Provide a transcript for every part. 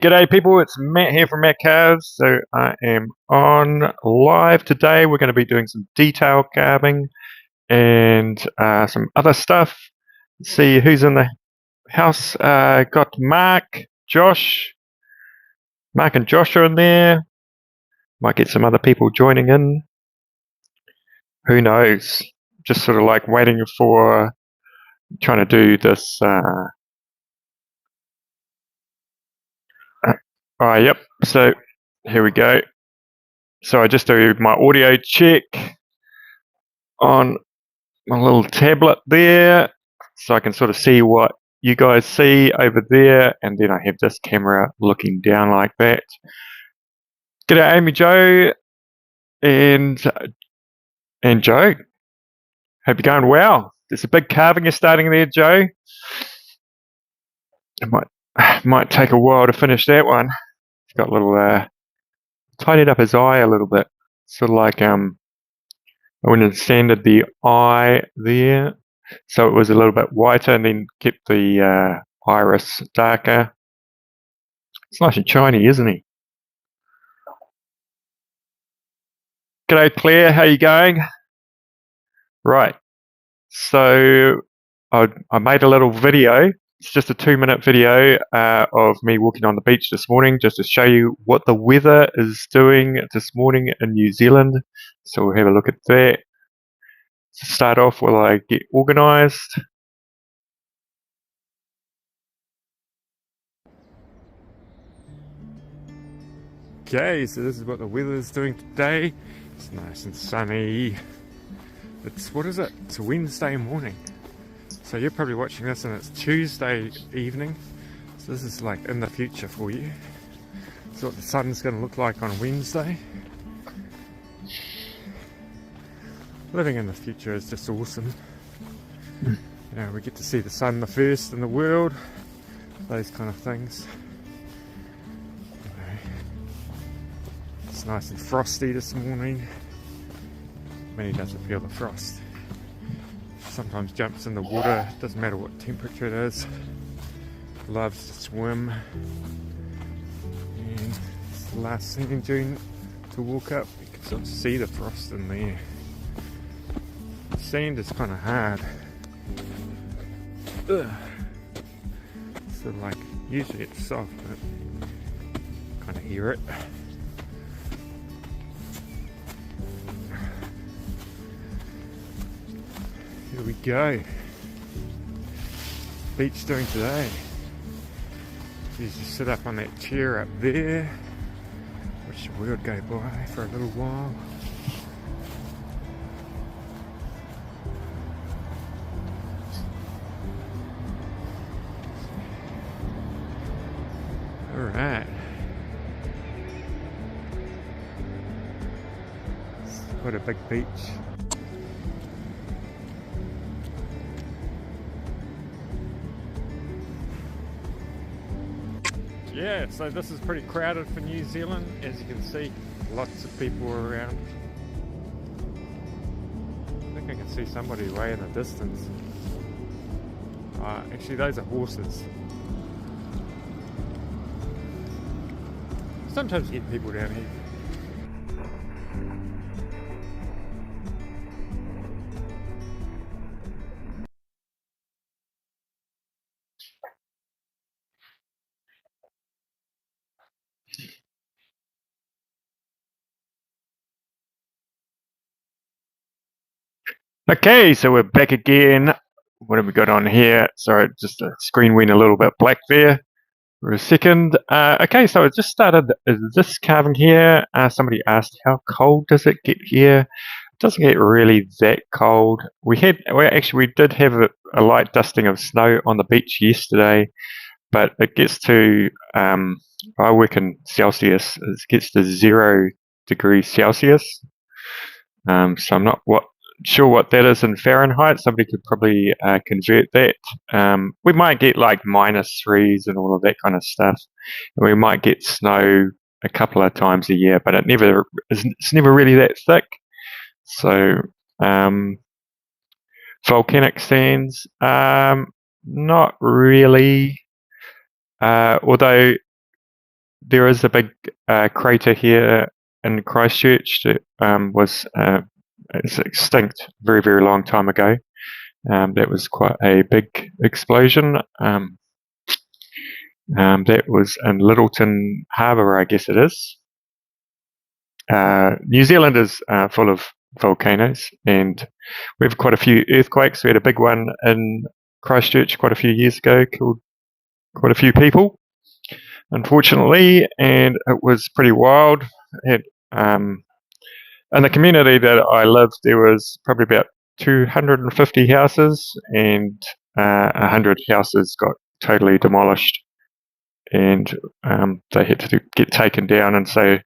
G'day people, it's Matt here from Matt Carves. So I am on live today. We're going to be doing some detail carving and some other stuff. Let's see who's in the house. Got Mark, Josh. Mark and Josh are in there. Might get some other people joining in. Who knows? Just sort of like waiting for, trying to do this. Yep. So here we go. So I just do my audio check on my little tablet there, so I can sort of see what you guys see over there, and then I have this camera looking down like that. G'day Amy Joe and Joe. Hope you're going well. There's a big carving you're starting there, Joe. It might take a while to finish that one. He's got a little tidied up his eye a little bit. Sort of like I went and sanded the eye there, so it was a little bit whiter, and then kept the iris darker. It's nice and shiny, isn't he? G'day Claire, how you going? Right, so I made a little video. It's just a 2-minute video of me walking on the beach this morning, just to show you what the weather is doing this morning in New Zealand. So we'll have a look at that. To start off while I get organised. Okay, so this is what the weather is doing today. It's nice and sunny. What is it? It's a Wednesday morning. So you're probably watching this and it's Tuesday evening. So this is like in the future for you. So what the sun's going to look like on Wednesday. Living in the future is just awesome. You know, we get to see the sun the first in the world. Those kind of things. It's nice and frosty this morning. Many doesn't feel the frost. Sometimes jumps in the water, doesn't matter what temperature it is. Loves to swim. And it's the last thing in June to walk up. You can sort of see the frost in there. The sand is kind of hard. Ugh. So like, usually it's soft, but kind of hear it. Here we go. Beach doing today. You just sit up on that chair up there. Watch the world go by for a little while. Alright. It's quite a big beach. Yeah, so this is pretty crowded for New Zealand. As you can see, lots of people are around. I think I can see somebody way in the distance. Actually, those are horses. Sometimes you get people down here. Okay, so we're back again. What have we got on here? Sorry, just the screen went a little bit black there for a second. Okay, so I just started this carving here. Somebody asked, how cold does it get here? It doesn't get really that cold. We did have a light dusting of snow on the beach yesterday, but it gets to, I work in Celsius, it gets to 0 degrees Celsius. So I'm not sure what that is in Fahrenheit. Somebody could probably convert that. We might get like -3s and all of that kind of stuff. And we might get snow a couple of times a year, but it's never really that thick. So volcanic sands, not really. Although there is a big crater here in Christchurch that was it's extinct very, very long time ago. That was quite a big explosion. That was in Littleton Harbour, I guess it is. New Zealand is full of volcanoes, and we have quite a few earthquakes. We had a big one in Christchurch quite a few years ago, killed quite a few people, unfortunately, and it was pretty wild. It, in the community that I lived, there was probably about 250 houses, and 100 houses got totally demolished, and they had to get taken down, and so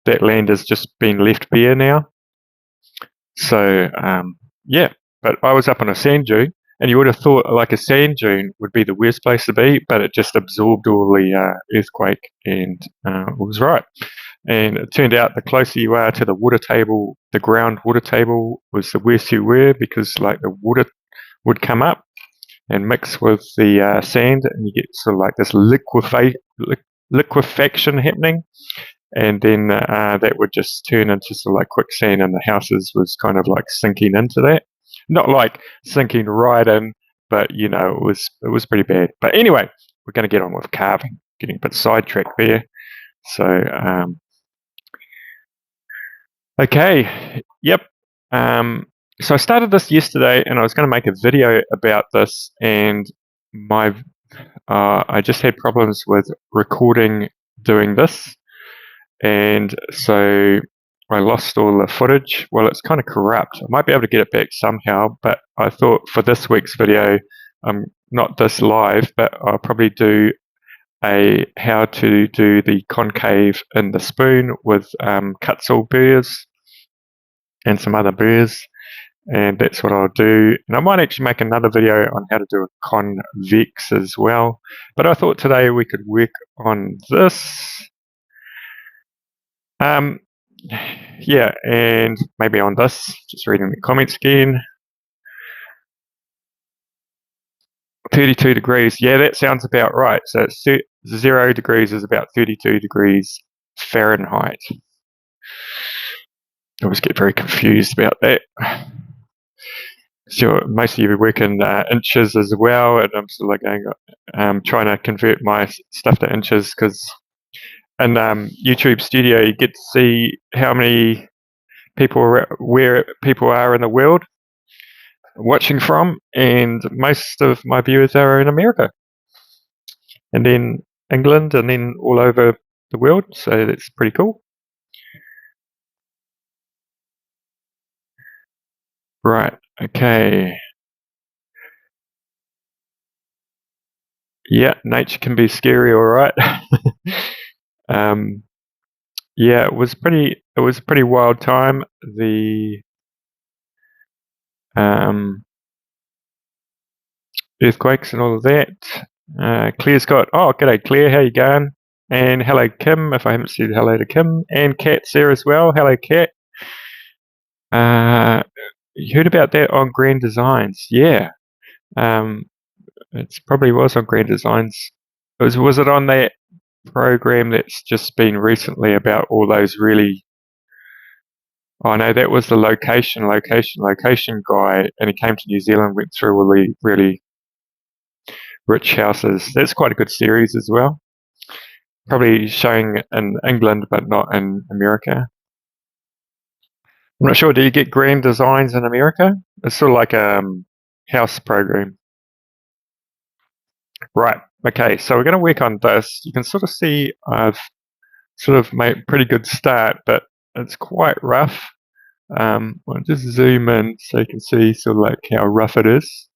that land has just been left bare now. So, yeah, but I was up on a sand dune, and you would have thought like a sand dune would be the worst place to be, but it just absorbed all the earthquake, and it was right. And it turned out the closer you are to the water table, the ground water table, was the worse you were, because like the water would come up and mix with the sand, and you get sort of like this liquefaction happening, and then that would just turn into sort of like quicksand, and the houses was kind of like sinking into that. Not like sinking right in, but you know, it was pretty bad. But anyway, we're going to get on with carving. Getting a bit sidetracked there. So, okay, yep. So I started this yesterday, and I was going to make a video about this, and my I just had problems with recording doing this, and so I lost all the footage. Well, it's kind of corrupt. I might be able to get it back somehow, but I thought for this week's video, not this live, but I'll probably do a how to do the concave in the spoon with Kutzel burrs and some other burrs, and that's what I'll do. And I might actually make another video on how to do a convex as well, but I thought today we could work on this. Yeah, and maybe on this, just reading the comments again. 32 degrees, yeah, that sounds about right. So it's 0 degrees is about 32 degrees Fahrenheit. I always get very confused about that. So most of you work in inches as well, and I'm sort of like going, trying to convert my stuff to inches, because in YouTube Studio you get to see how many people where people are in the world watching from, and most of my viewers are in America, and then England, and then all over the world. So that's pretty cool. Right. Okay. Yeah, nature can be scary, all right. Yeah, it was a pretty wild time. The earthquakes and all of that. Claire's got, oh, g'day Claire, how you going? And hello Kim, if I haven't said hello to Kim. And Kat's there as well. Hello Kat. You heard about that on Grand Designs? Yeah. It probably was on Grand Designs. Was it on that program that's just been recently about all those really... Oh no, that was the location guy, and he came to New Zealand, went through all the really rich houses. That's quite a good series as well. Probably showing in England, but not in America. I'm not sure, do you get Grand Designs in America? It's sort of like a house program. Right, okay, so we're going to work on this. You can sort of see I've sort of made a pretty good start, but it's quite rough. I'll just zoom in so you can see sort of like how rough it is.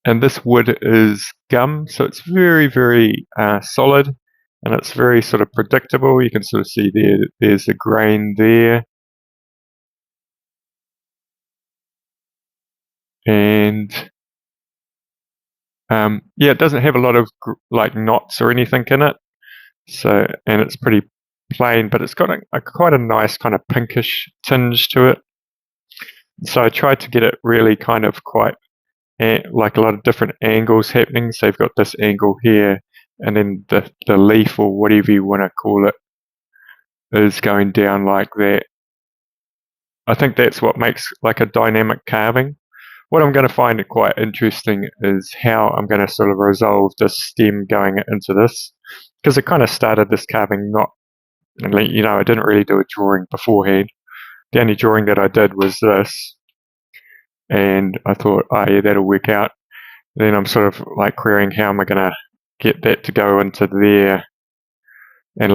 And this wood is gum, so it's very, very solid, and it's very sort of predictable. You can sort of see there's a grain there. And yeah, it doesn't have a lot of like knots or anything in it. So, and it's pretty plain, but it's got quite a nice kind of pinkish tinge to it. So I tried to get it really kind of quite like a lot of different angles happening. So you've got this angle here, and then the leaf, or whatever you want to call it, is going down like that. I think that's what makes like a dynamic carving. What I'm going to find quite interesting is how I'm going to sort of resolve this stem going into this, because I kind of started this carving not, I didn't really do a drawing beforehand. The only drawing that I did was this, and I thought, oh yeah, that'll work out. Then I'm sort of like querying how am I going to get that to go into there and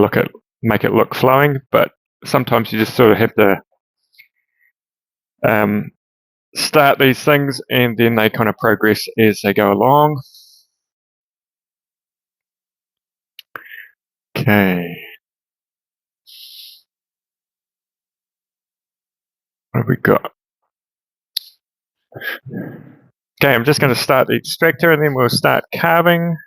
make it look flowing. But sometimes you just sort of have to start these things, and then they kind of progress as they go along. Okay. What have we got? Okay, I'm just going to start the extractor, and then we'll start carving.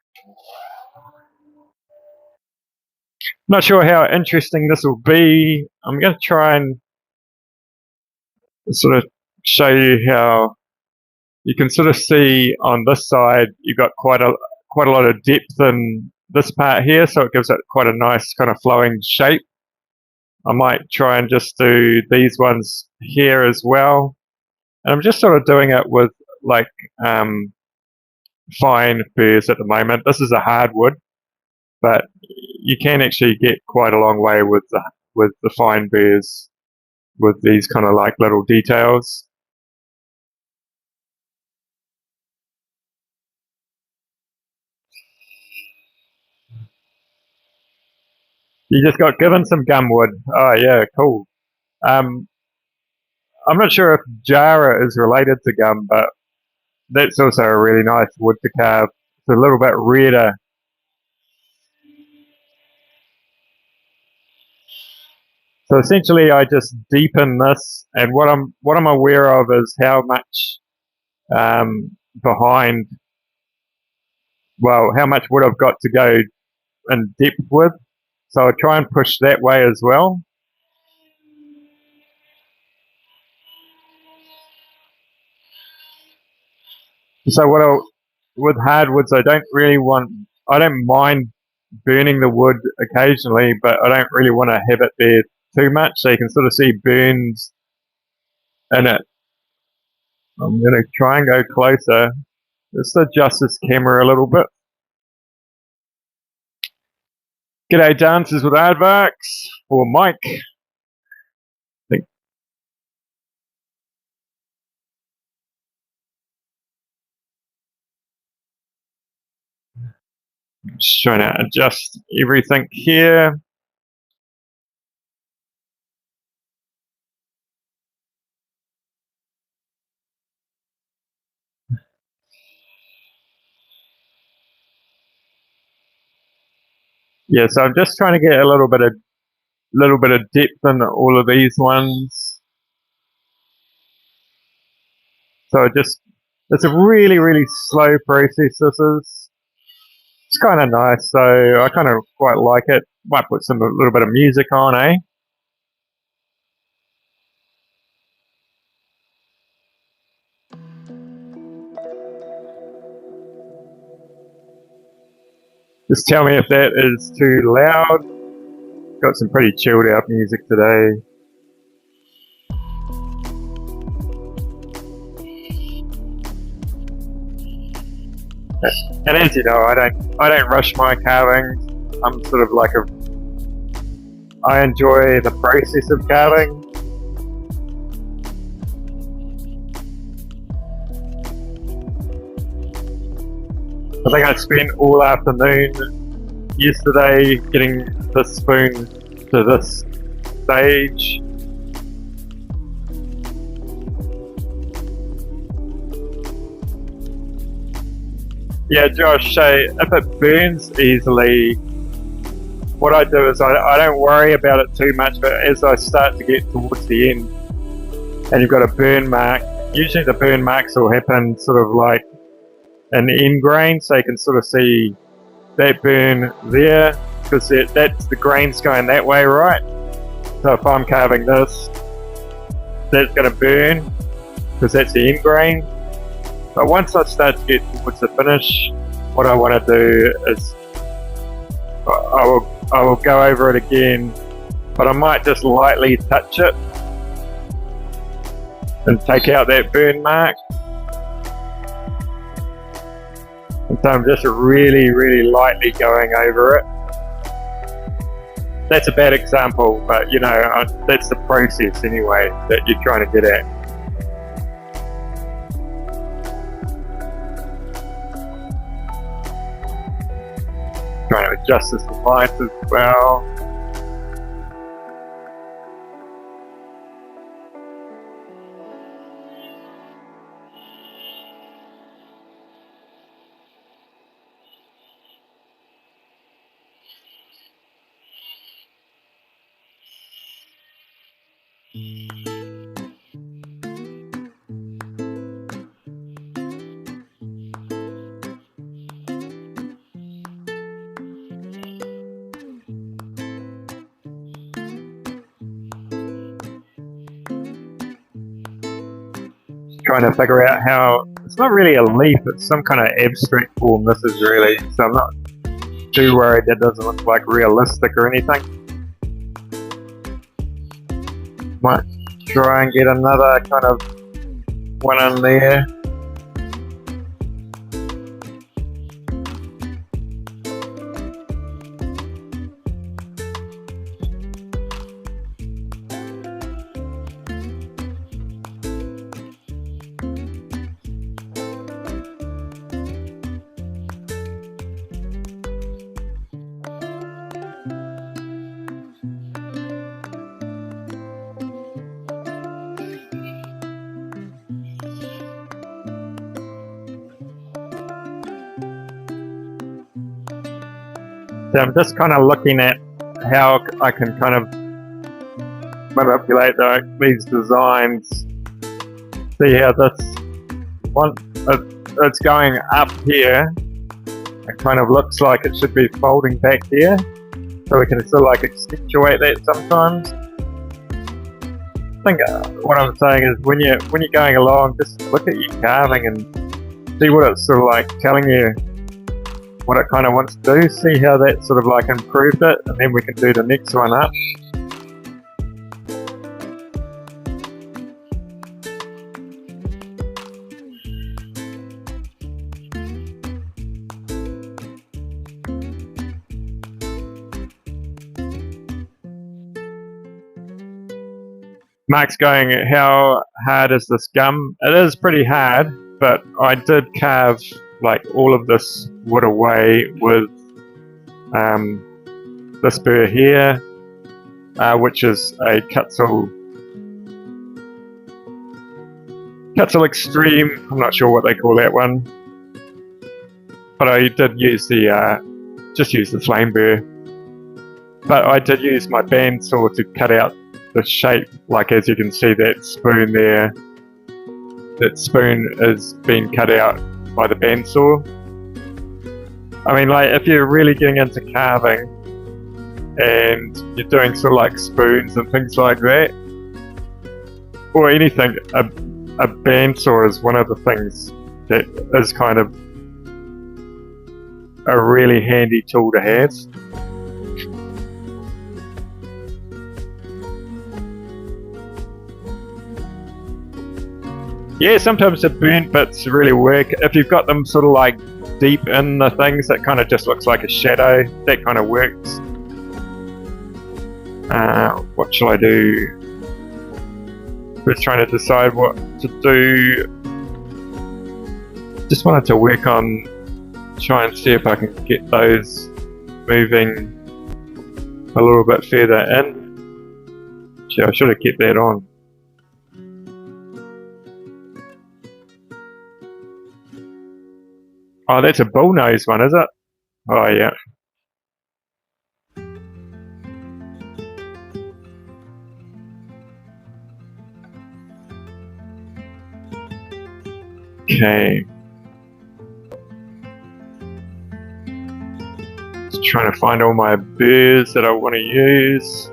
Not sure how interesting this will be. I'm going to try and sort of show you how you can sort of see on this side you've got quite a lot of depth in this part here, so it gives it quite a nice kind of flowing shape. I might try and just do these ones here as well. And I'm just sort of doing it with like fine burrs at the moment. This is a hardwood, but you can actually get quite a long way with the fine burrs with these kind of like little details. You just got given some gumwood. Oh yeah, cool. I'm not sure if Jara is related to gum, but that's also a really nice wood to carve. It's a little bit redder. So essentially, I just deepen this, and what I'm aware of is how much behind, well, how much wood I've got to go in depth with. So I try and push that way as well. So with hardwoods, I don't mind burning the wood occasionally, but I don't really want to have it there too much. So you can sort of see burns in it. I'm going to try and go closer. Just adjust this camera a little bit. G'day, Dances with Aardvarks, or Mike. Just trying to adjust everything here. Yeah, so I'm just trying to get a little bit of depth in all of these ones. So it's a really, really slow process. This is. It's kind of nice, so I kind of quite like it. Might put a little bit of music on, eh? Just tell me if that is too loud. Got some pretty chilled out music today. And as you know, I don't rush my carving. I'm sort of like I enjoy the process of carving. I think I spent all afternoon yesterday getting this spoon to this stage. Yeah, Josh, so if it burns easily, what I do is I don't worry about it too much, but as I start to get towards the end and you've got a burn mark, usually the burn marks will happen sort of like an end grain, so you can sort of see that burn there, because that's the grain's going that way, right? So if I'm carving this, that's going to burn, because that's the end grain. But once I start to get towards the finish, what I want to do is I will go over it again, but I might just lightly touch it and take out that burn mark. And so I'm just really, really lightly going over it. That's a bad example, but you know, that's the process anyway that you're trying to get at. Trying to adjust this light as well. Trying to figure out how, it's not really a leaf, it's some kind of abstract form this is really, so I'm not too worried that doesn't look like realistic or anything. Might try and get another kind of one in there. So I'm just kind of looking at how I can kind of manipulate these designs. See how this one, it's going up here. It kind of looks like it should be folding back here. So we can still like accentuate that sometimes. I think what I'm saying is when you're going along, just look at your carving and see what it's sort of like telling you what it kind of wants to do, see how that sort of like improved it, and then we can do the next one up. Mark's going, how hard is this gum? It is pretty hard, but I did carve like all of this wood away with this burr here, which is a Cutzel Extreme. I'm not sure what they call that one, but I did use the just use the flame burr. But I did use my bandsaw to cut out the shape, like as you can see that spoon there. That spoon is being cut out by the bandsaw. I mean, like if you're really getting into carving and you're doing sort of like spoons and things like that, or anything, a bandsaw is one of the things that is kind of a really handy tool to have. Yeah, sometimes the burnt bits really work. If you've got them sort of like deep in the things, that kind of just looks like a shadow. That kind of works. What shall I do? Just trying to decide what to do. Just wanted to work on, try and see if I can get those moving a little bit further in. Gee, I should have kept that on. Oh, that's a bullnose one, is it? Oh, yeah. Okay. Just trying to find all my burrs that I want to use.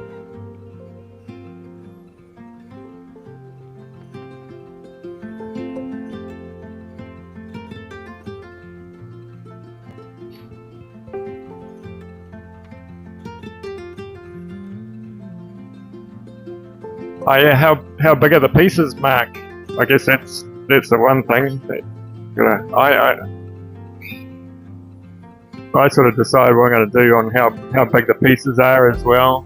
Oh yeah, how big are the pieces, Mark? I guess that's the one thing. That, you know, I sort of decide what I'm going to do on how big the pieces are as well.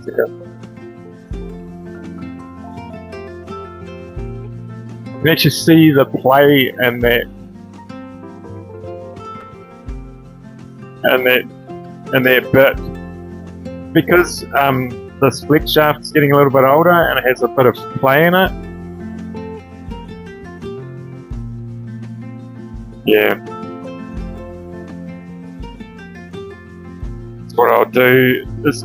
Yeah. You can actually see the play and that bit because the split shaft's getting a little bit older and it has a bit of play in it. Yeah. What I'll do is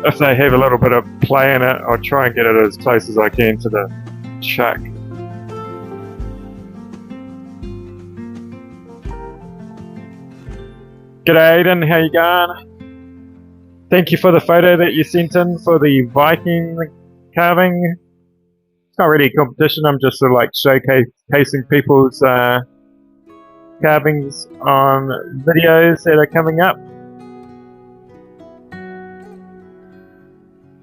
if they have a little bit of play in it, I'll try and get it as close as I can to the chuck. G'day Aiden, how you going? Thank you for the photo that you sent in for the Viking carving. It's not really a competition, I'm just sort of like showcasing people's carvings on videos that are coming up.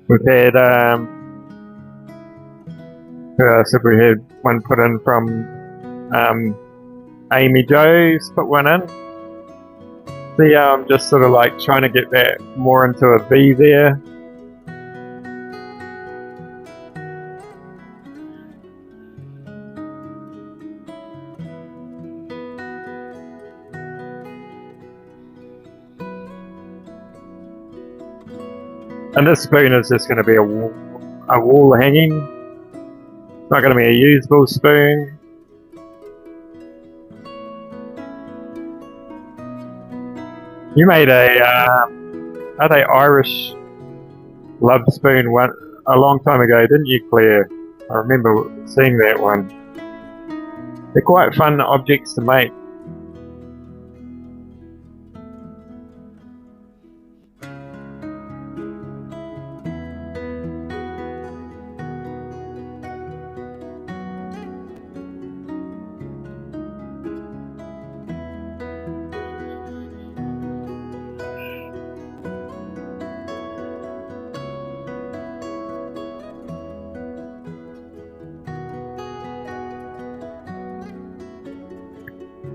We've had so we had one put in from Amy Jo's put one in. So yeah, I'm just sort of like trying to get that more into a V there. And this spoon is just going to be a wall hanging. It's not going to be a usable spoon. You made are they Irish love spoon one a long time ago, didn't you, Claire? I remember seeing that one. They're quite fun objects to make.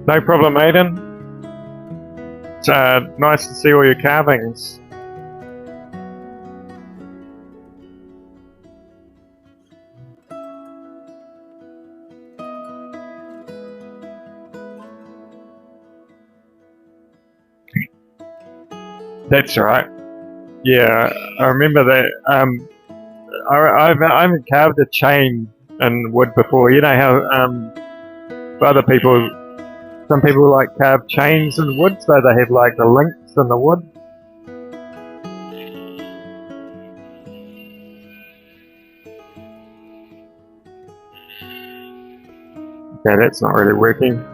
No problem, Aiden. It's nice to see all your carvings. That's right. Yeah, I remember that. I've carved a chain in wood before. You know how other people, some people like carve chains in wood, so they have like the links in the wood. Okay, that's not really working.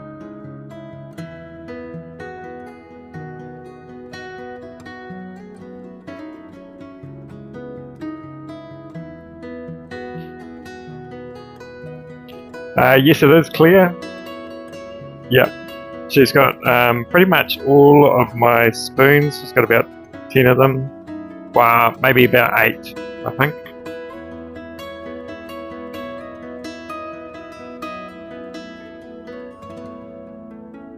Yes, it is clear. Yep. She's got pretty much all of my spoons. She's got about 10 of them. Well, maybe about 8, I think.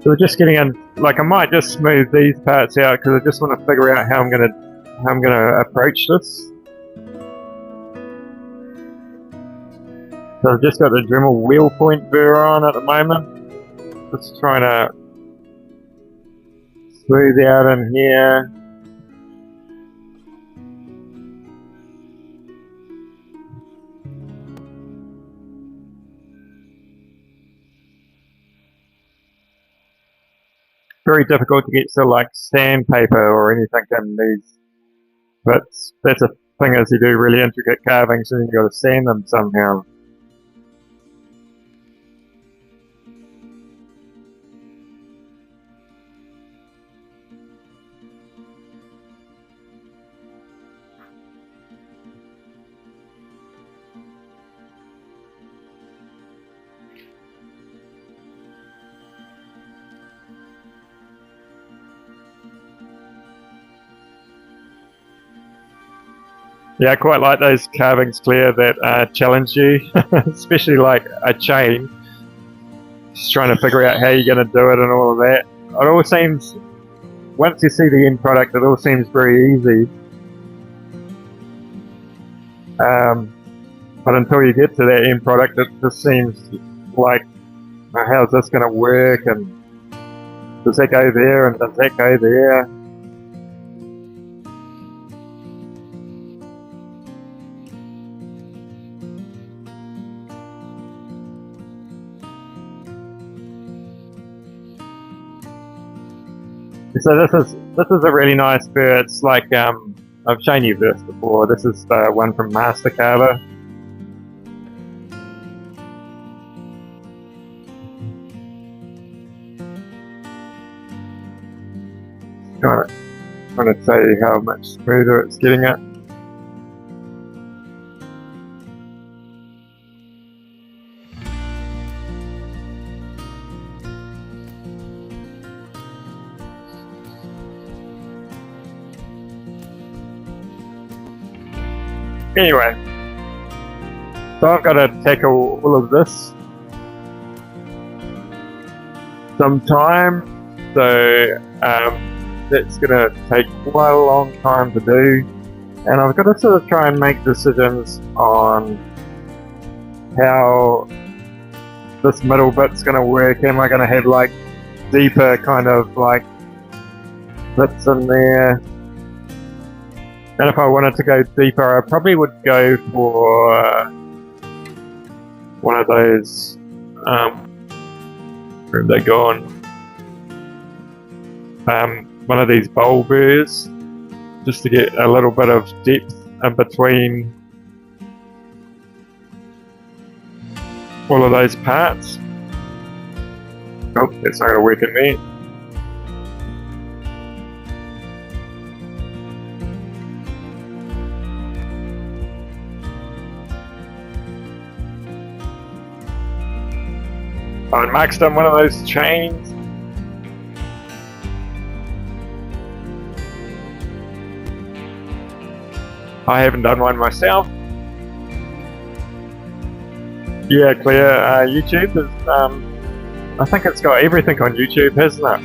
So we're just getting in. Like, I might just smooth these parts out because I just want to figure out how I'm gonna approach this. So I've just got the Dremel wheel point burr on at the moment. Just trying to smooth out in here. Very difficult to get sort of like sandpaper or anything in these. But that's a thing as you do really intricate carvings and you've got to sand them somehow. Yeah, I quite like those carvings, Claire, that challenge you, especially like a chain. Just trying to figure out how you're going to do it and all of that. It all seems, once you see the end product, it all seems very easy. But until you get to that end product, it just seems like, how's this going to work? And does that go there? And does that go there? So this is a really nice bird. It's like I've shown you this before. This is the one from Master Carver. Trying to say how much smoother it's getting it. Anyway, so I've got to tackle all of this sometime. So that's going to take quite a long time to do, and I've got to sort of try and make decisions on how this middle bit's going to work. Am I going to have like deeper kind of like bits in there? And if I wanted to go deeper, I probably would go for one of those, where have they gone? One of these bowl burrs, just to get a little bit of depth in between all of those parts. Oh, that's not going to work in there. Oh, and Mark's done one of those chains. I haven't done one myself. Yeah, Claire, YouTube is, I think it's got everything on YouTube, hasn't it?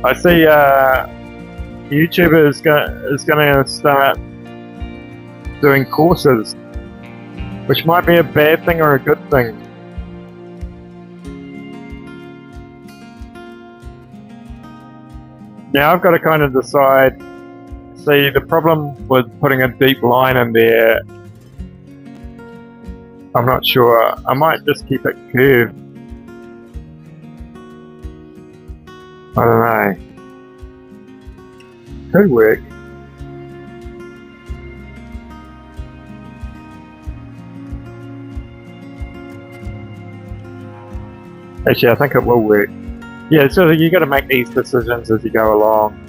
I see YouTube is going to start doing courses, which might be a bad thing or a good thing. Now I've got to kind of decide. See, the problem with putting a deep line in there, I'm not sure. I might just keep it curved. I don't know. Could work. Actually, I think it will work. Yeah, so you got to make these decisions as you go along.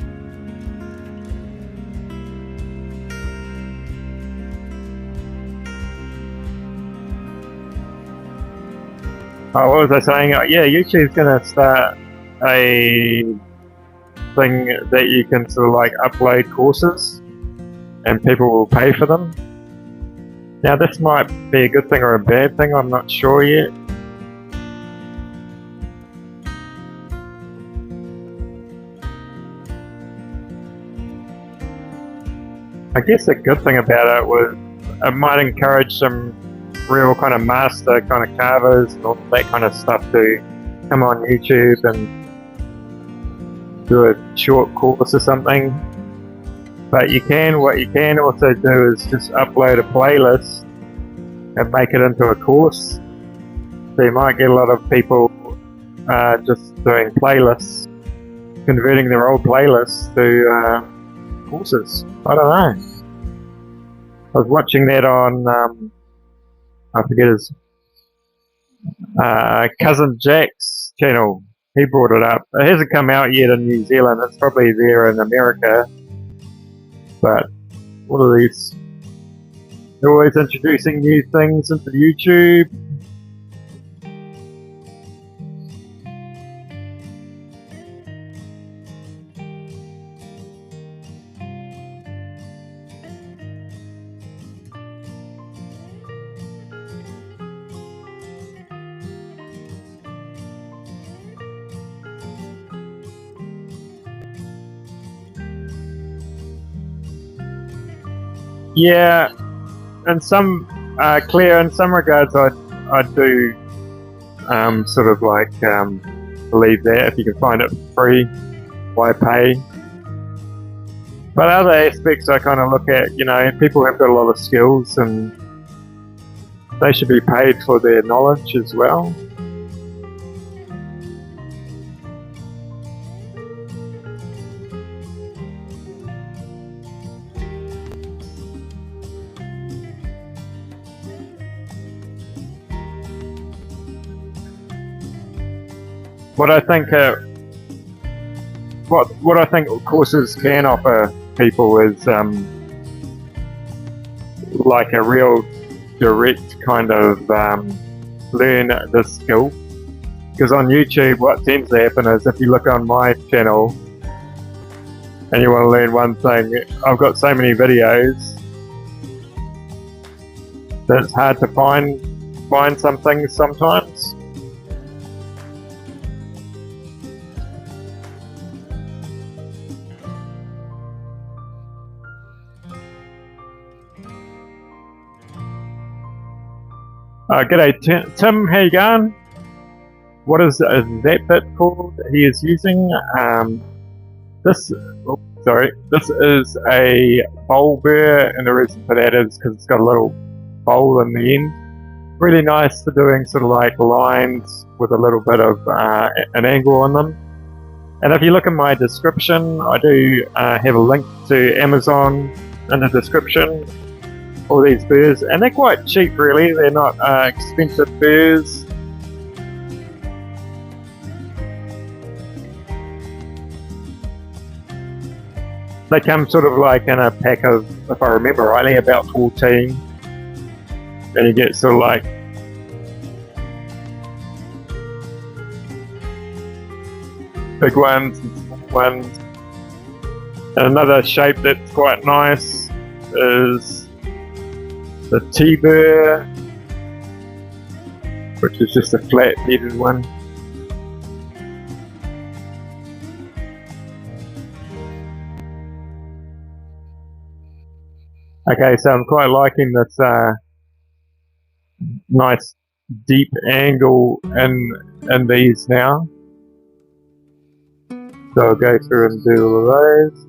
Oh, what was I saying? Oh, yeah, YouTube's going to start a thing that you can sort of like upload courses and people will pay for them. Now, this might be a good thing or a bad thing, I'm not sure yet. I guess the good thing about it was it might encourage some real kind of master kind of carvers and all that kind of stuff to come on YouTube and do a short course or something. But what you can also do is just upload a playlist and make it into a course. So you might get a lot of people just doing playlists, converting their old playlists to courses. I don't know. I was watching that on I forget his cousin Jack's channel. He brought it up. It hasn't come out yet in New Zealand. It's probably there in America. But what are these? They're always introducing new things into YouTube. Yeah, in some Claire, in some regards, I do sort of like believe that if you can find it for free, why pay? But other aspects I kind of look at, people have got a lot of skills and they should be paid for their knowledge as well. What I think what I think courses can offer people is like a real direct kind of learn the skill. Because on YouTube, what tends to happen is if you look on my channel and you want to learn one thing, I've got so many videos that it's hard to find some things sometimes. G'day Tim, how you going? What is that bit called he is using? This is a bowl burr, and the reason for that is because it's got a little bowl in the end. Really nice for doing sort of like lines with a little bit of an angle on them. And if you look in my description, I do have a link to Amazon in the description. All these burrs, and they're quite cheap really, they're not expensive burrs. They come sort of like in a pack of, if I remember rightly, about 14, and you get sort of like big ones and small ones. And another shape that's quite nice is the T-burr, which is just a flat-headed one. Okay, so I'm quite liking this nice deep angle in these now. So I'll go through and do all of those.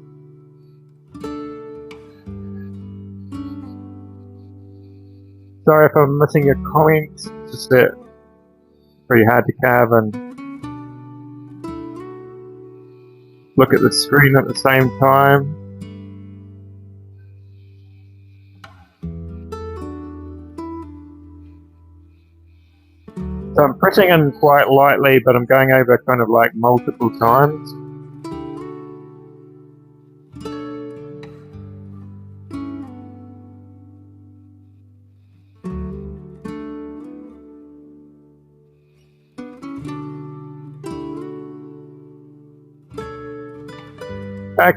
Sorry if I'm missing a comment, it's just that it's pretty hard to carve and look at the screen at the same time. So I'm pressing in quite lightly, but I'm going over kind of like multiple times.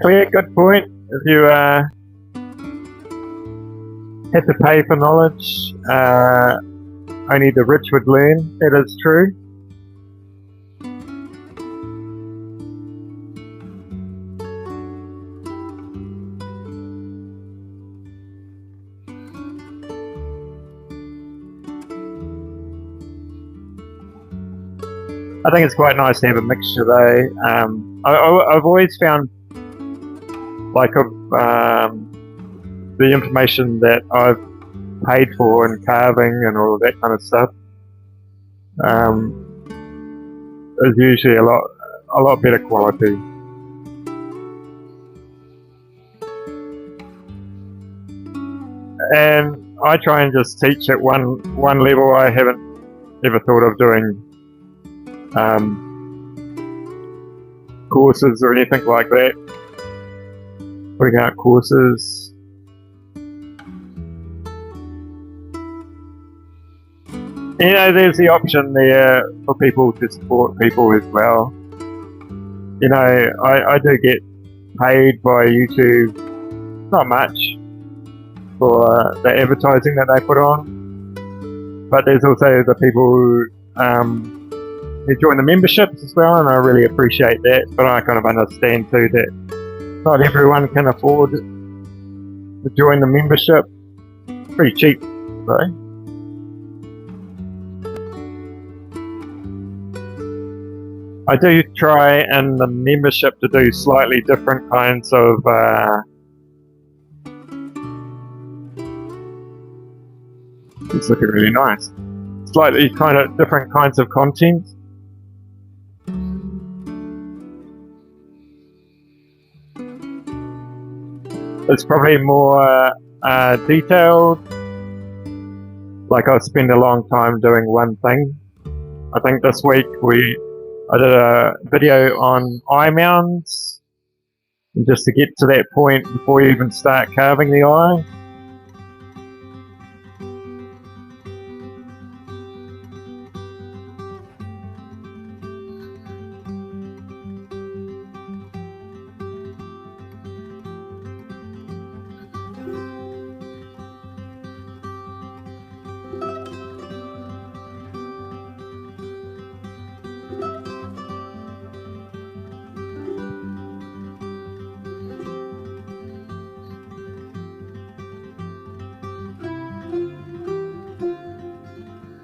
Claire, good point. If you had to pay for knowledge, only the rich would learn. That is true. I think it's quite nice to have a mixture though. I've always found like the information that I've paid for in carving and all of that kind of stuff is usually a lot better quality. And I try and just teach at one level. I haven't ever thought of doing courses or anything like that. Putting out courses. There's the option there for people to support people as well. I do get paid by YouTube, not much, for the advertising that they put on. But there's also the people who join the memberships as well, and I really appreciate that. But I kind of understand too that not everyone can afford to join the membership. Pretty cheap, though. I do try in the membership to do slightly different kinds of it's looking really nice. Slightly kind of different kinds of content. It's probably more detailed. Like I'll spend a long time doing one thing. I think this week I did a video on eye mounds, and just to get to that point before you even start carving the eye.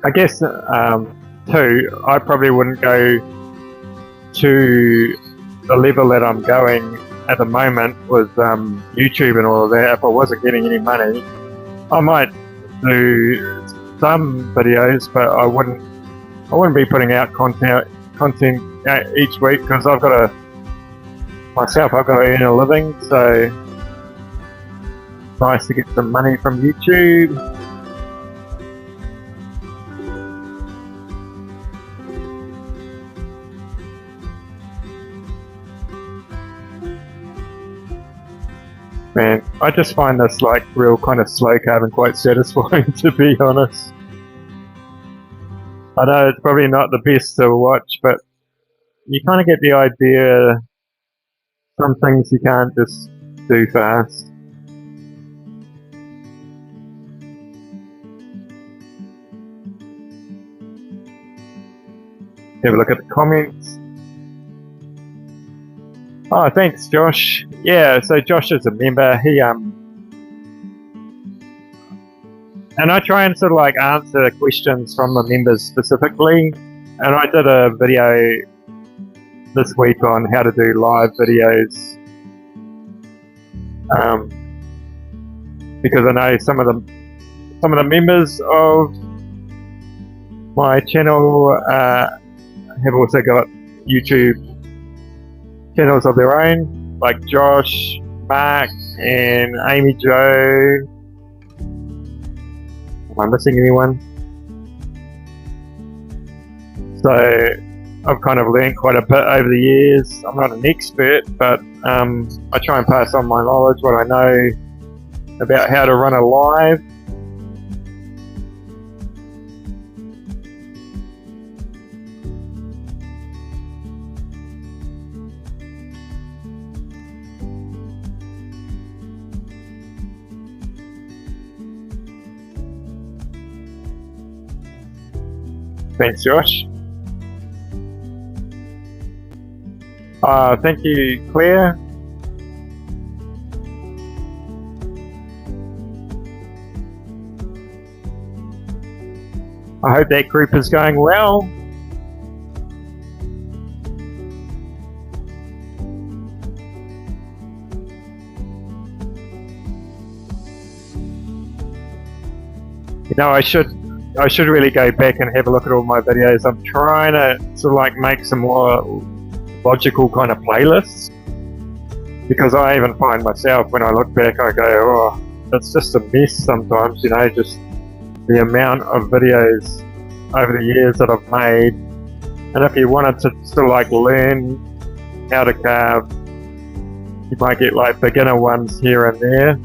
I guess too, I probably wouldn't go to the level that I'm going at the moment with YouTube and all of that. If I wasn't getting any money, I might do some videos, but I wouldn't be putting out content each week, because I've got to earn a living. So it's nice to get some money from YouTube. Man, I just find this like real kind of slow carving quite satisfying, to be honest. I know it's probably not the best to watch, but you kind of get the idea. Some things you can't just do fast. Have a look at the comments. Oh, thanks, Josh. Yeah, so Josh is a member. He and I try and sort of like answer questions from the members specifically. And I did a video this week on how to do live videos, because I know some of the members of my channel have also got YouTube channels of their own, like Josh, Mark, and Amy Jo. Am I missing anyone? So I've kind of learned quite a bit over the years. I'm not an expert, but I try and pass on my knowledge, what I know about how to run a live. Thanks, Josh. Thank you, Claire. I hope that group is going well. You know, I should really go back and have a look at all my videos. I'm trying to sort of like make some more logical kind of playlists, because I even find myself, when I look back, I go, oh, it's just a mess sometimes, you know, just the amount of videos over the years that I've made. And if you wanted to sort of like learn how to carve, you might get like beginner ones here and there.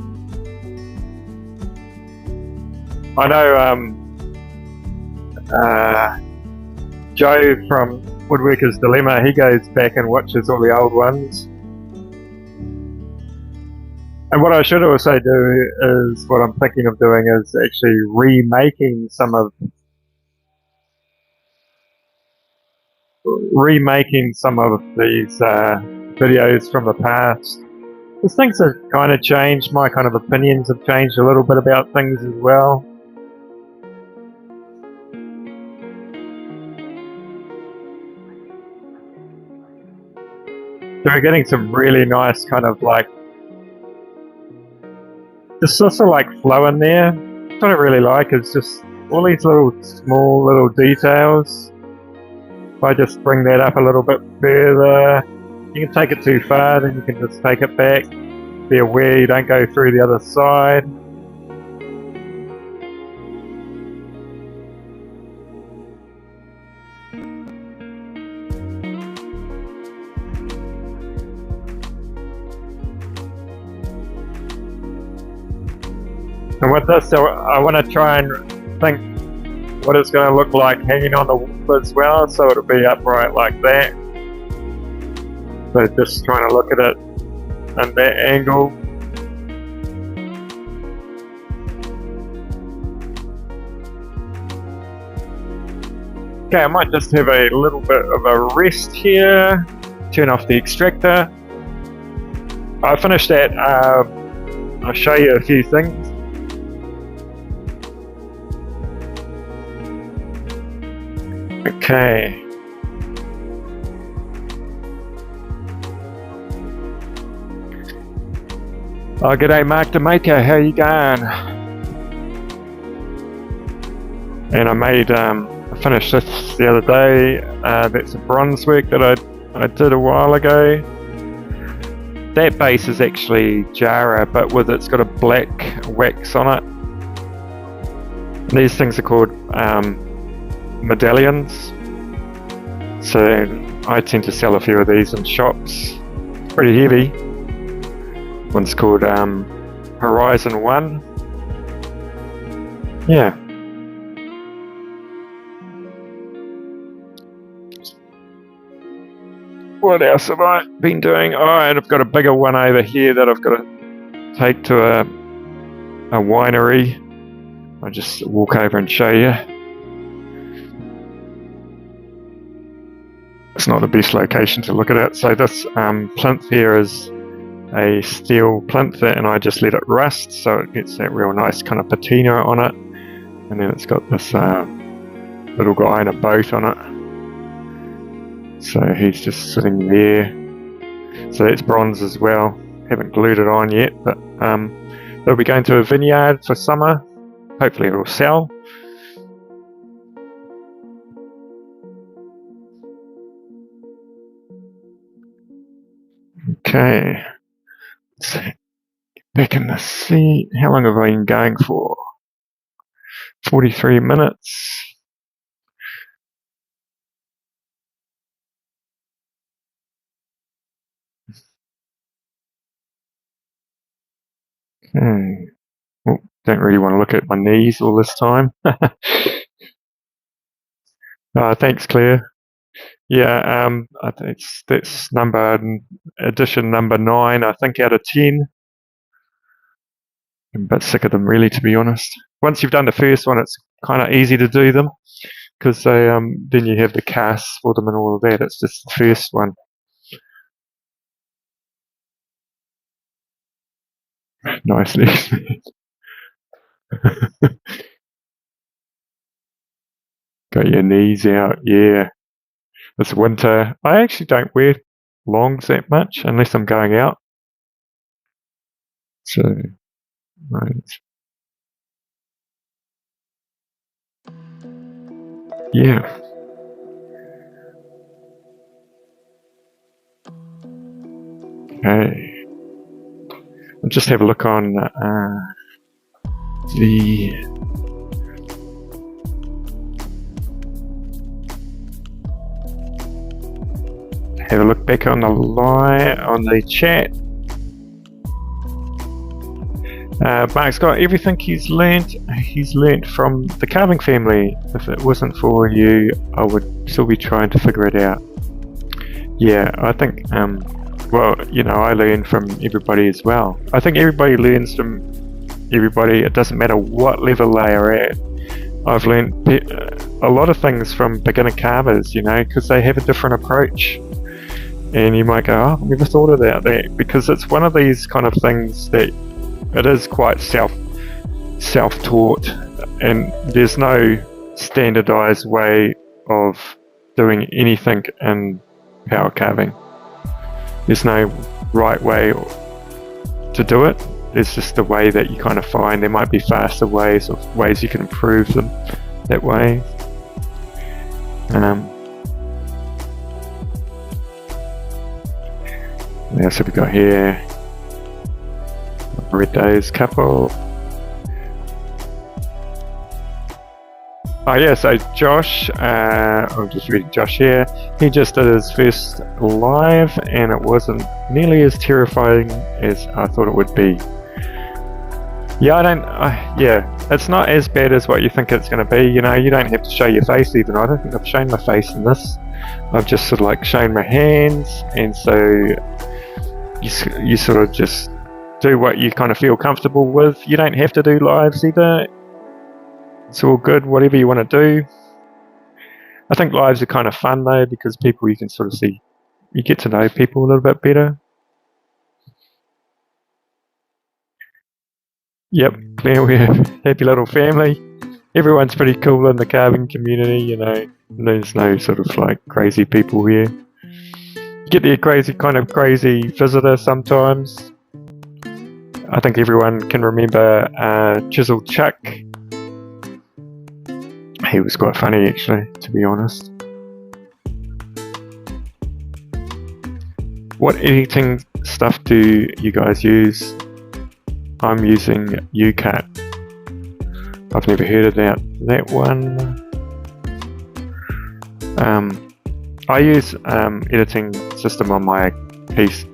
I know Joe from Woodworker's Dilemma, he goes back and watches all the old ones. And what I should also do is, what I'm thinking of doing is actually remaking some of these videos from the past. Because things have kind of changed. My kind of opinions have changed a little bit about things as well. So we're getting some really nice kind of like, there's also like flow in there. What I really like is just all these little small little details. If I just bring that up a little bit further, you can take it too far, then you can just take it back. Be aware you don't go through the other side. And with this, I want to try and think what it's going to look like hanging on the wall as well, so it'll be upright like that. So just trying to look at it at that angle. Okay, I might just have a little bit of a rest here. Turn off the extractor. I finished that. I'll show you a few things. Okay. Oh, g'day Mark the Maker, how you going? And I finished this the other day. That's a bronze work that I did a while ago. That base is actually Jara, but it's got a black wax on it. These things are called medallions. So I tend to sell a few of these in shops. It's pretty heavy. One's called Horizon 1. Yeah. What else have I been doing? Oh, and I've got a bigger one over here that I've got to take to a winery. I'll just walk over and show you. It's not the best location to look at it. So this plinth here is a steel plinth, and I just let it rust so it gets that real nice kind of patina on it. And then it's got this little guy in a boat on it. So he's just sitting there. So that's bronze as well. Haven't glued it on yet, but they'll be going to a vineyard for summer. Hopefully it'll sell. Okay. Let's get back in the seat. How long have I been going for? 43 minutes. Okay. Oh, don't really want to look at my knees all this time. Thanks, Claire. Yeah, I think that's edition number 9, I think, out of 10. I'm a bit sick of them, really, to be honest. Once you've done the first one, it's kind of easy to do them, because they then you have the casts for them and all of that. It's just the first one. Nicely. Got your knees out, yeah. It's winter. I actually don't wear longs that much unless I'm going out. So, right. Yeah. Okay. I'll just have a look on have a look back on the chat. Mark's got everything he's learnt from the carving family. If it wasn't for you, I would still be trying to figure it out. Yeah, I think well, you know, I learn from everybody as well. I think everybody learns from everybody. It doesn't matter what level they are at. I've learned a lot of things from beginner carvers, you know, because they have a different approach. And you might go, oh, I never thought about that, because it's one of these kind of things that it is quite self-taught, and there's no standardized way of doing anything in power carving. There's no right way to do it. It's just the way that you kind of find. There might be faster ways, or ways you can improve them that way. What else have we got here? Red Days couple. Oh yeah, so Josh, I'm just reading Josh here. He just did his first live, and it wasn't nearly as terrifying as I thought it would be. Yeah, it's not as bad as what you think it's going to be. You know, you don't have to show your face even. I don't think I've shown my face in this. I've just sort of like shown my hands, and so you sort of just do what you kind of feel comfortable with. You don't have to do lives either. It's all good, whatever you want to do. I think lives are kind of fun though, because people, you can sort of see, you get to know people a little bit better. Yep, we're a happy little family. Everyone's pretty cool in the carving community, you know. There's no sort of like crazy people here. You get the crazy visitor sometimes. I think everyone can remember Chisel Chuck. He was quite funny actually, to be honest. What editing stuff do you guys use? I'm using UCut. I've never heard of that one. I use editing system on my PC,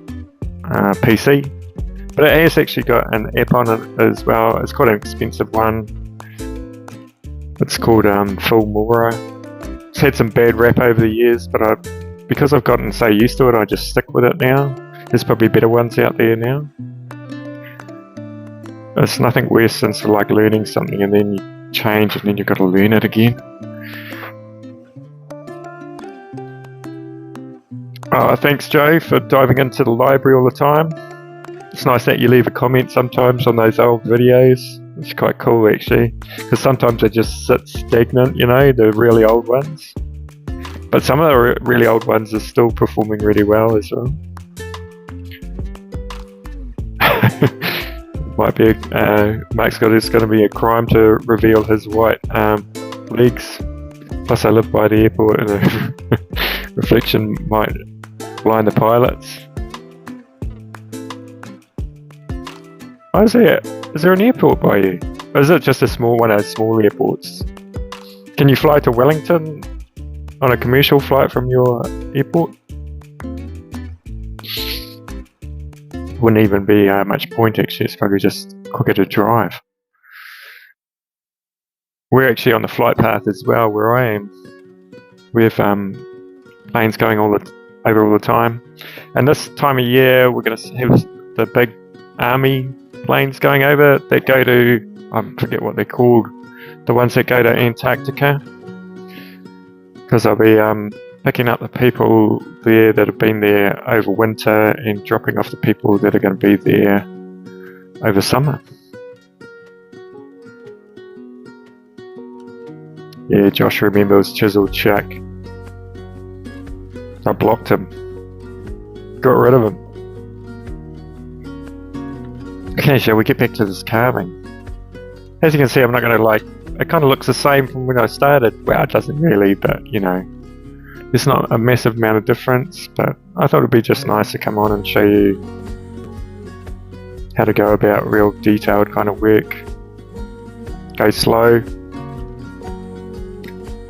but it has actually got an app on it as well. It's quite an expensive one. It's called Filmora. It's had some bad rap over the years, but because I've gotten so used to it, I just stick with it now. There's probably better ones out there now. It's nothing worse than sort of like learning something and then you change and then you've got to learn it again. Thanks Joe for diving into the library all the time. It's nice that you leave a comment sometimes on those old videos. It's quite cool actually, because sometimes they just sit stagnant, you know, the really old ones. But some of the really old ones are still performing really well as well. Might be Mark's got it's going to be a crime to reveal his white legs. Plus I live by the airport and a reflection might blind the pilots. Oh, is there an airport by you? Or is it just one of those small airports? Can you fly to Wellington on a commercial flight from your airport? Wouldn't even be much point actually, it's probably just quicker to drive. We're actually on the flight path as well where I am. We have planes going over all the time. And this time of year we're going to have the big army planes going over that go to, I forget what they're called, the ones that go to Antarctica. Because I'll be picking up the people there that have been there over winter and dropping off the people that are going to be there over summer. Yeah, Josh remembers Chisel Chuck. I blocked him. Got rid of him. Okay, shall we get back to this carving? As you can see, I'm not going to it kind of looks the same from when I started. Well, it doesn't really, but you know, there's not a massive amount of difference, but I thought it'd be just nice to come on and show you how to go about real detailed kind of work. Go slow.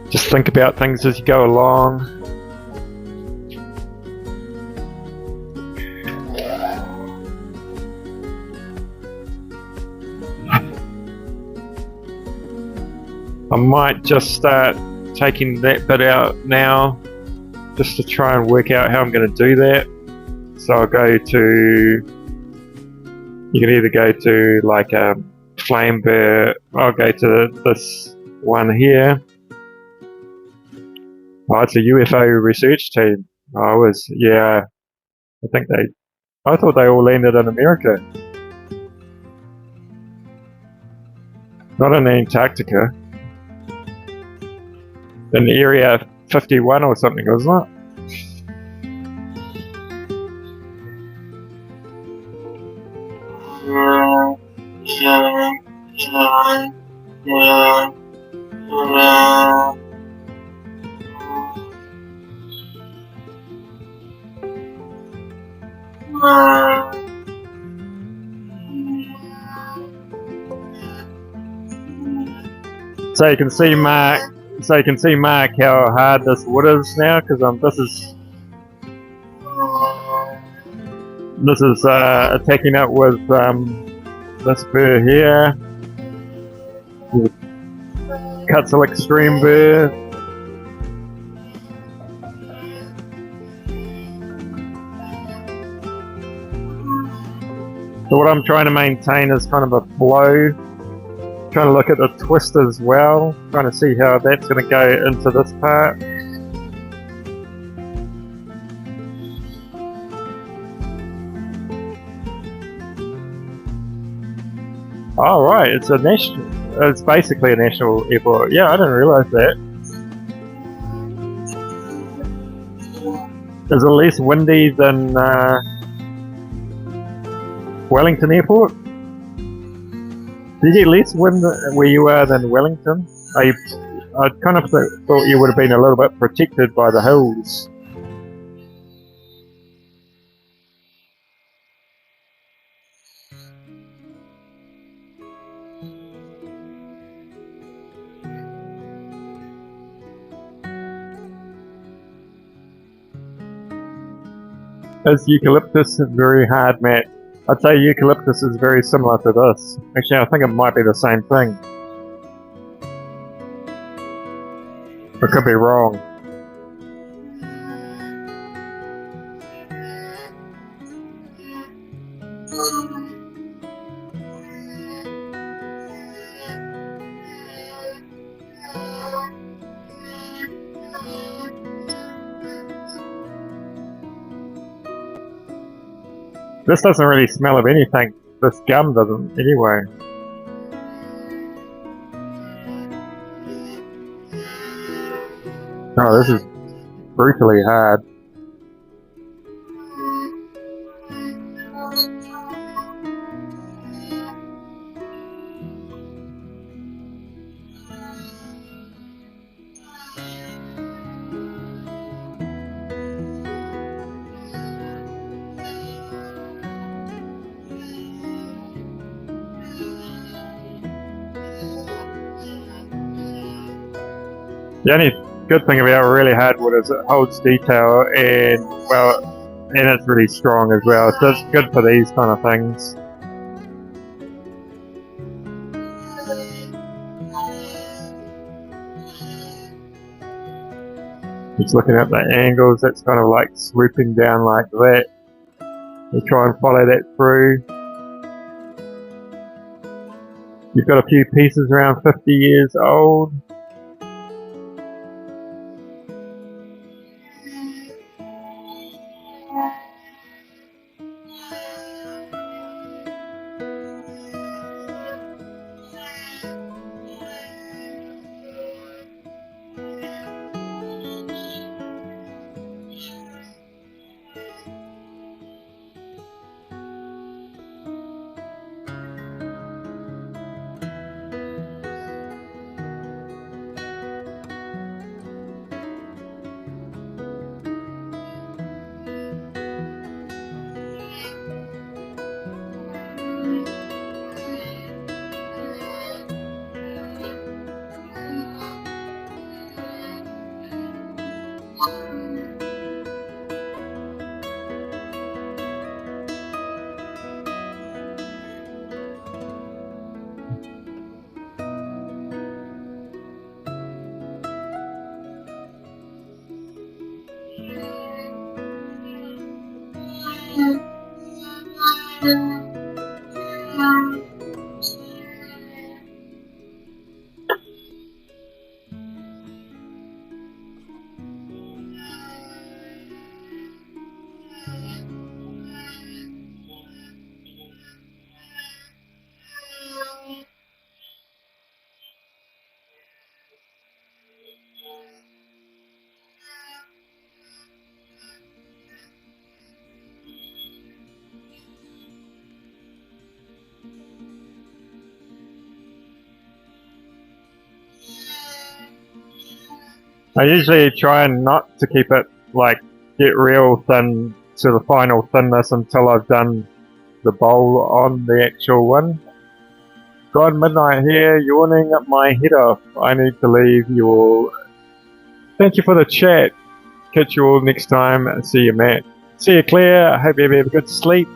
Just think about things as you go along. I might just start taking that bit out now, just to try and work out how I'm going to do that. So I'll go to, you can either go to like a flame bear, I'll go to this one here. Oh, it's a UFO research team. Yeah, I thought they all landed in America, not in Antarctica. In Area 51 or something, wasn't it? So you can see, Mark. So you can see, Mark, how hard this wood is now, because this is attacking it with this burr here. Cuts extreme burr. So what I'm trying to maintain is kind of a flow. Trying to look at the twist as well. Trying to see how that's going to go into this part. Oh right, it's basically a national airport. Yeah, I didn't realise that. Is it less windy than Wellington Airport? Do you get less wind where you are than Wellington? I kind of thought you would have been a little bit protected by the hills. Is eucalyptus very hard, Matt? I'd say eucalyptus is very similar to this. Actually, I think it might be the same thing. I could be wrong. This doesn't really smell of anything. This gum doesn't, anyway. Oh, this is brutally hard. The only good thing about really hard wood is it holds detail and it's really strong as well. So it's good for these kind of things. Just looking at the angles, that's kind of like swooping down like that. We try and follow that through. You've got a few pieces around 50 years old. I usually try and not to keep it like get real thin to the final thinness until I've done the bowl on the actual one. God, midnight here, yawning my head off. I need to leave you all. Thank you for the chat. Catch you all next time. See you, Matt. See you, Claire. I hope you have a good sleep.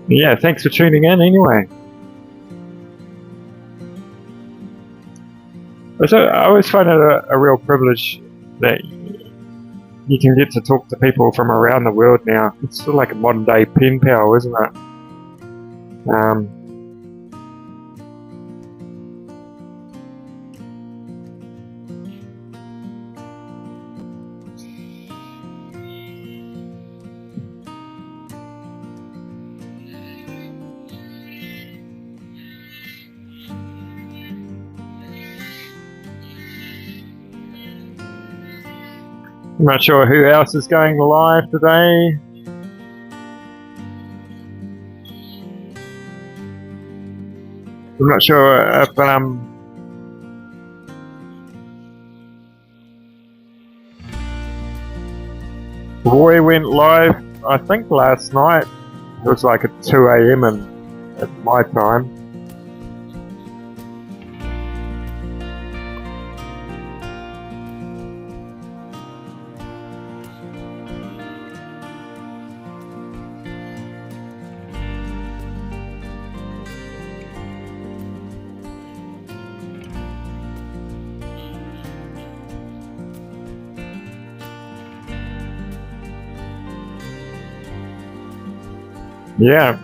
Yeah, thanks for tuning in anyway. I always find it a real privilege that you can get to talk to people from around the world now. It's sort of like a modern day pen pal, isn't it? I'm not sure who else is going live today. I'm not sure if Roy went live, I think last night. It was like at 2 a.m. at my time. Yeah.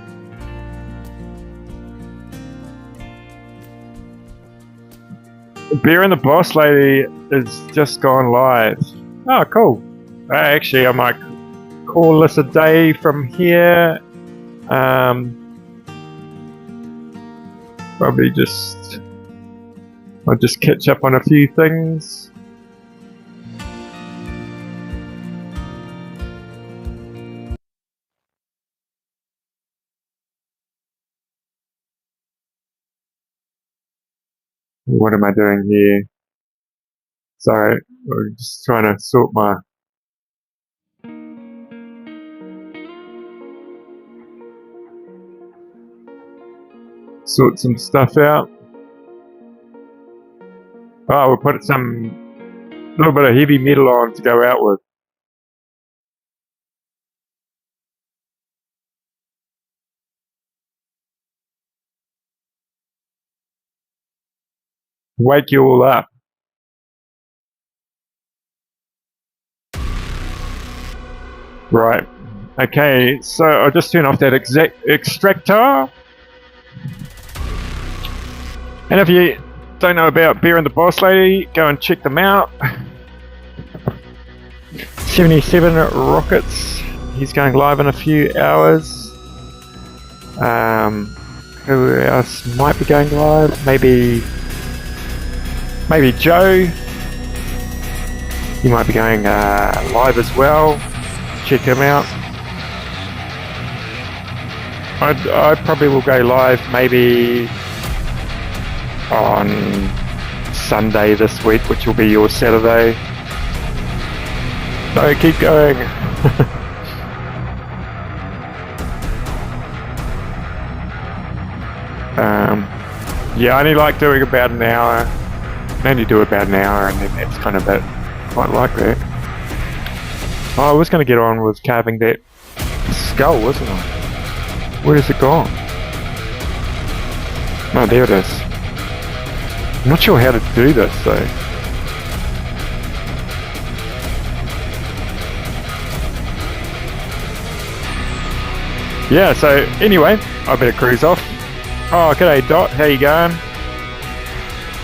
Beer and the Boss Lady is just gone live. Oh, cool. Actually, I might call this a day from here. Probably I'll just catch up on a few things. What am I doing here? Sorry, I'm just trying to sort some stuff out. Oh, we'll put some little bit of heavy metal on to go out with. Wake you all up. Right. Okay, so I'll just turn off that extractor. And if you don't know about Beer and the Boss Lady, go and check them out. 77 Rockets. He's going live in a few hours. Who else might be going live? Maybe Joe. He might be going live as well. Check him out. I probably will go live maybe on Sunday this week, which will be your Saturday. So keep going. Yeah, I only like doing about an hour. I only do about an hour, and then that's kind of it. Quite like that. Oh, I was going to get on with carving that skull, wasn't I? Where has it gone? Oh, there it is. I'm not sure how to do this though. Yeah, so anyway, I better cruise off. Oh, g'day Dot, how you going?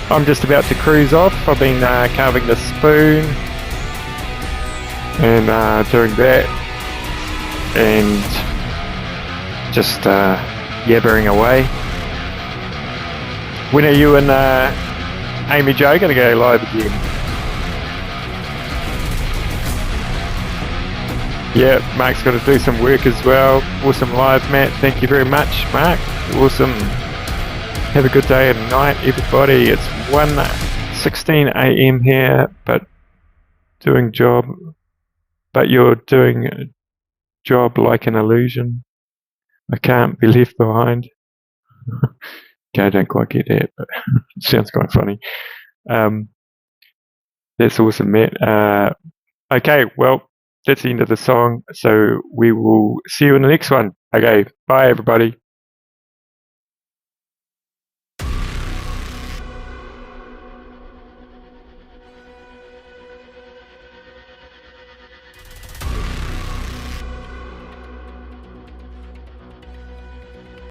I'm just about to cruise off. I've been carving the spoon and doing that and just yabbering away. When are you and Amy Jo going to go live again? Yeah, Mark's got to do some work as well. Awesome live, Matt. Thank you very much, Mark. Awesome. Have a good day and night, everybody. It's 1:16 a.m. here, but you're doing a job like an illusion. I can't be left behind. Okay, I don't quite get that, but it sounds quite funny. That's awesome, Matt. Okay, well, that's the end of the song, so we will see you in the next one. Okay, bye, everybody.